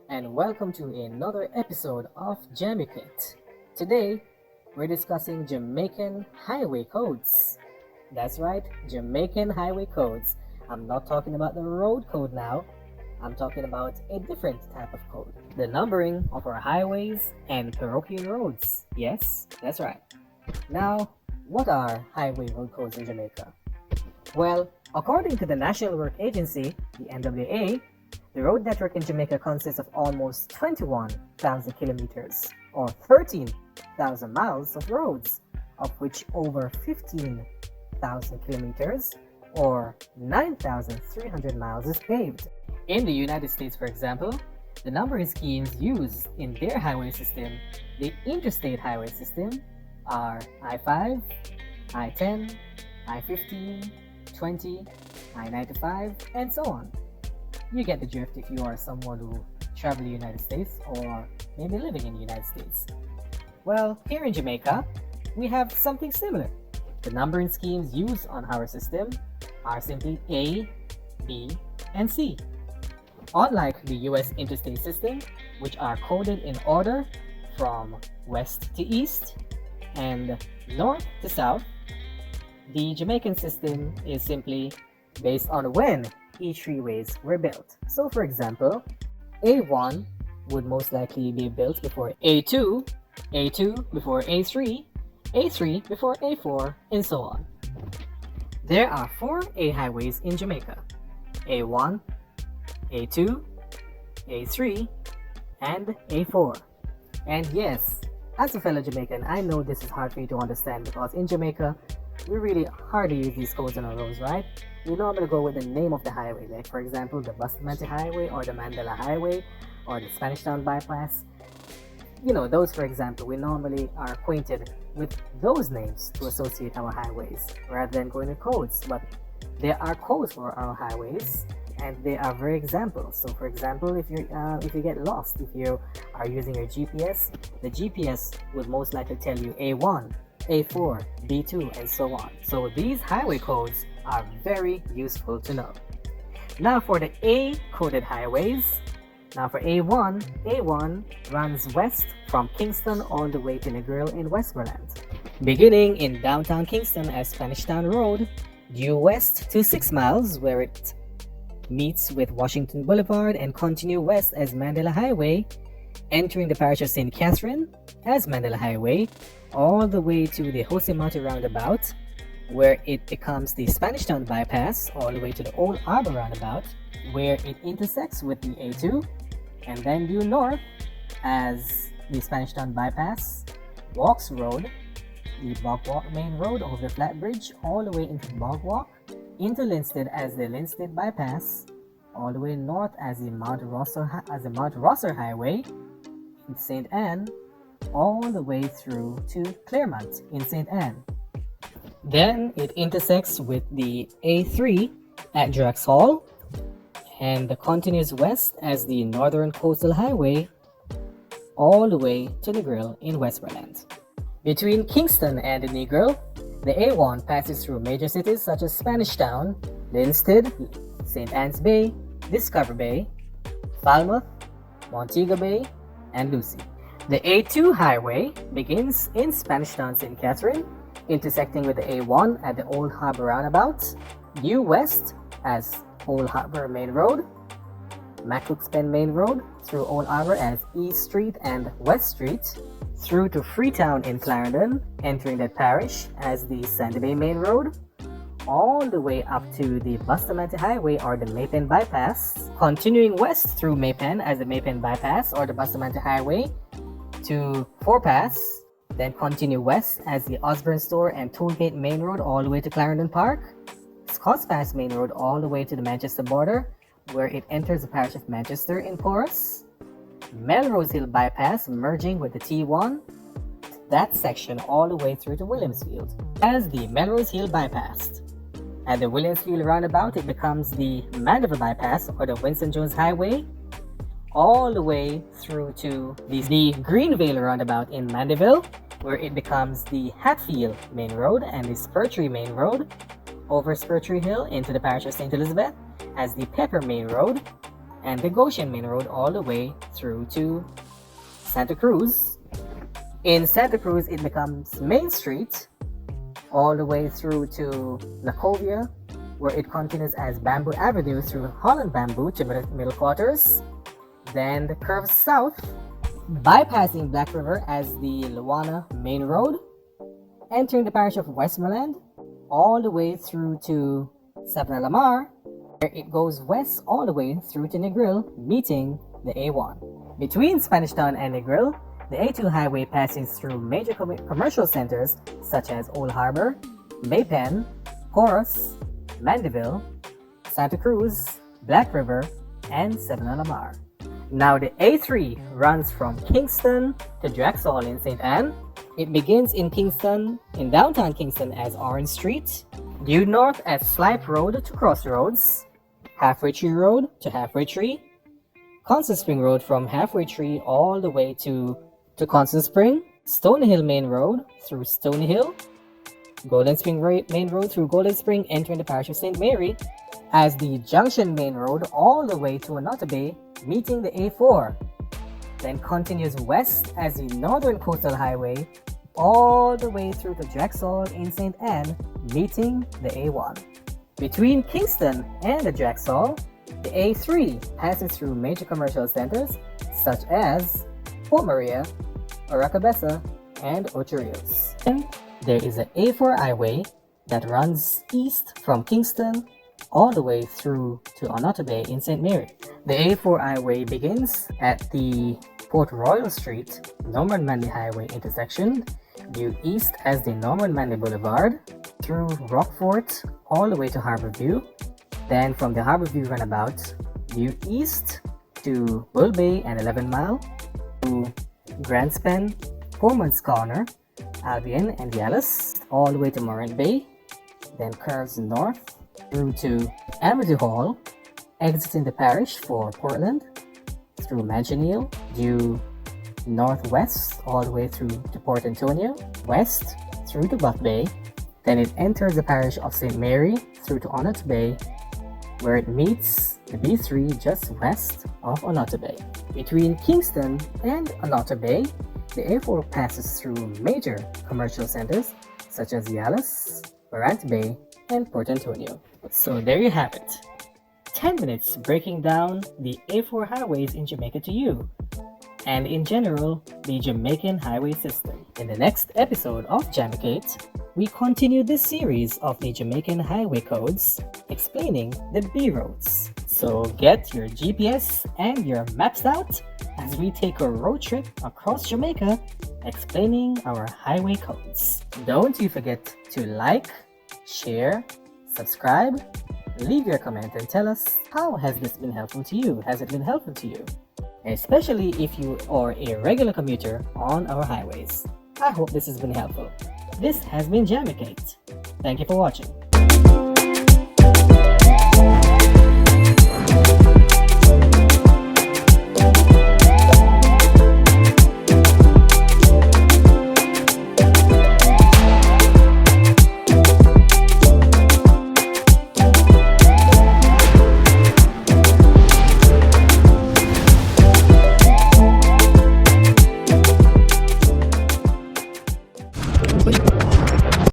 and welcome to another episode of Jamucate. Today, we're discussing Jamaican highway codes. That's right, Jamaican highway codes. I'm not talking about the road code now, I'm talking about a different type of code. The numbering of our highways and parochial roads. Yes, that's right. Now, what are highway road codes in Jamaica? Well, according to the National Work Agency, the NWA, the road network in Jamaica consists of almost 21,000 kilometers or 13,000 miles of roads, of which over 15,000 kilometers or 9,300 miles is paved. In the United States, for example, the numbering schemes used in their highway system, the interstate highway system, are I-5, I-10, I-15, 20, I-95, and so on. You get the drift if you are someone who travel the United States or maybe living in the United States. Well, here in Jamaica, we have something similar. The numbering schemes used on our system are simply A, B, and C. Unlike the US interstate system, which are coded in order from west to east and north to south, the Jamaican system is simply based on when each freeways were built. So for example, A1 would most likely be built before A2, A2 before A3, A3 before A4, and so on. There are 4 A highways in Jamaica: A1, A2, A3, and A4. And yes, as a fellow Jamaican, I know this is hard for you to understand because in Jamaica, we really hardly use these codes on our roads, right? We normally go with the name of the highway, like for example, the Bustamante Highway or the Mandela Highway or the Spanish Town Bypass. You know, those for example, we normally are acquainted with those names to associate our highways rather than going with codes. But there are codes for our highways and they are very examples. So for example, if you get lost, if you are using your GPS, the GPS would most likely tell you A1, A4, B2, and so on. So these highway codes are very useful to know. Now for the A coded highways. Now for A1, A1 runs west from Kingston all the way to Negril in Westmoreland. Beginning in downtown Kingston as Spanish Town Road, due west to 6 miles where it meets with Washington Boulevard and continue west as Mandela Highway, entering the parish of St. Catherine as Mandela Highway, all the way to the Josemate roundabout, where it becomes the Spanish Town Bypass, all the way to the Old Harbor roundabout, where it intersects with the A2, and then due north as the Spanish Town Bypass, Walks Road, the Bog Walk Main Road over the Flat Bridge, all the way into Bog Walk, into Linstead as the Linstead Bypass, all the way north as the Mount Rosser Highway in St. Anne, all the way through to Claremont in St. Anne. Then it intersects with the A3 at Drax Hall and continues west as the Northern Coastal Highway all the way to Negril in Westmoreland. Between Kingston and Negril, the A1 passes through major cities such as Spanish Town, Linstead, St. Anne's Bay, Discover Bay, Falmouth, Montego Bay, and Lucy. The A2 highway begins in Spanish Town, St. Catherine, intersecting with the A1 at the Old Harbor roundabout, due west as Old Harbor Main Road, McCook's Bend Main Road, through Old Harbor as East Street and West Street, through to Freetown in Clarendon, entering that parish as the Sandy Bay Main Road, all the way up to the Bustamante Highway or the Maypen Bypass, continuing west through Maypen as the Maypen Bypass or the Bustamante Highway to Forepass, then continue west as the Osborne Store and Tollgate Main Road all the way to Clarendon Park, Scots Pass Main Road all the way to the Manchester border, where it enters the parish of Manchester in Porus, Melrose Hill Bypass merging with the T1, that section all the way through to Williamsfield as the Melrose Hill Bypass. At the Williamsfield roundabout, it becomes the Mandeville Bypass or the Winston Jones Highway, all the way through to the Greenvale roundabout in Mandeville, where it becomes the Hatfield Main Road and the Spurtree Main Road, over Spurtree Hill into the parish of St. Elizabeth as the Pepper Main Road, and the Goshen Main Road all the way through to Santa Cruz. In Santa Cruz, it becomes Main Street all the way through to Lacovia, where it continues as Bamboo Avenue through Holland Bamboo to Middle Quarters. Then the curve south, bypassing Black River as the Luana Main Road, entering the parish of Westmoreland all the way through to Sabana Lamar, where it goes west all the way through to Negril, meeting the A1. Between Spanish Town and Negril, the A2 highway passes through major commercial centers such as Old Harbor, Maypen, Horus, Mandeville, Santa Cruz, Black River, and Sabana Lamar. Now the A3 runs from Kingston to Drexel in St. Anne. It begins in Kingston, in downtown Kingston as Orange Street, due north at Slipe Road to Crossroads, Halfway Tree Road to Halfway Tree, Constant Spring Road from Halfway Tree all the way to Constant Spring, Stony Hill Main Road through Stony Hill, Golden Spring Main Road through Golden Spring, entering the parish of St. Mary, as the Junction Main Road all the way to Onoto meeting the A4, then continues west as the Northern Coastal Highway all the way through to Drexel in St. Anne, meeting the A1. Between Kingston and the Drexel, the A3 passes through major commercial centers such as Port Maria, Oracabessa, and Ocho Rios. And there is an A4 highway that runs east from Kingston all the way through to Onoto Bay in St. Mary. The A4 highway begins at the Port Royal Street, Norman Manley Highway intersection, due east as the Norman Manley Boulevard, through Rockfort all the way to Harborview, then from the Harborview runabout, due east to Bull Bay and 11 Mile, to Grandspen, Foreman's Corner, Albion and Dallas, all the way to Morant Bay, then curves north through to Amity Hall, exiting the parish for Portland, through Manganiel, due northwest all the way through to Port Antonio, west through to Buff Bay, then it enters the parish of St. Mary through to Onoto Bay, where it meets the B3 just west of Onoto Bay. Between Kingston and Onoto Bay, the A4 passes through major commercial centers such as Dallas, Morant Bay, and Port Antonio. So there you have it. 10 minutes breaking down the A4 highways in Jamaica to you, and in general, the Jamaican highway system. In the next episode of Jamucate, we continue this series of the Jamaican highway codes, explaining the B roads. So get your GPS and your maps out as we take a road trip across Jamaica, explaining our highway codes. Don't you forget to like, share, subscribe, leave your comment and tell us, how has this been helpful to you? Has it been helpful to you? Especially if you are a regular commuter on our highways. I hope this has been helpful. This has been Jamucate. Thank you for watching.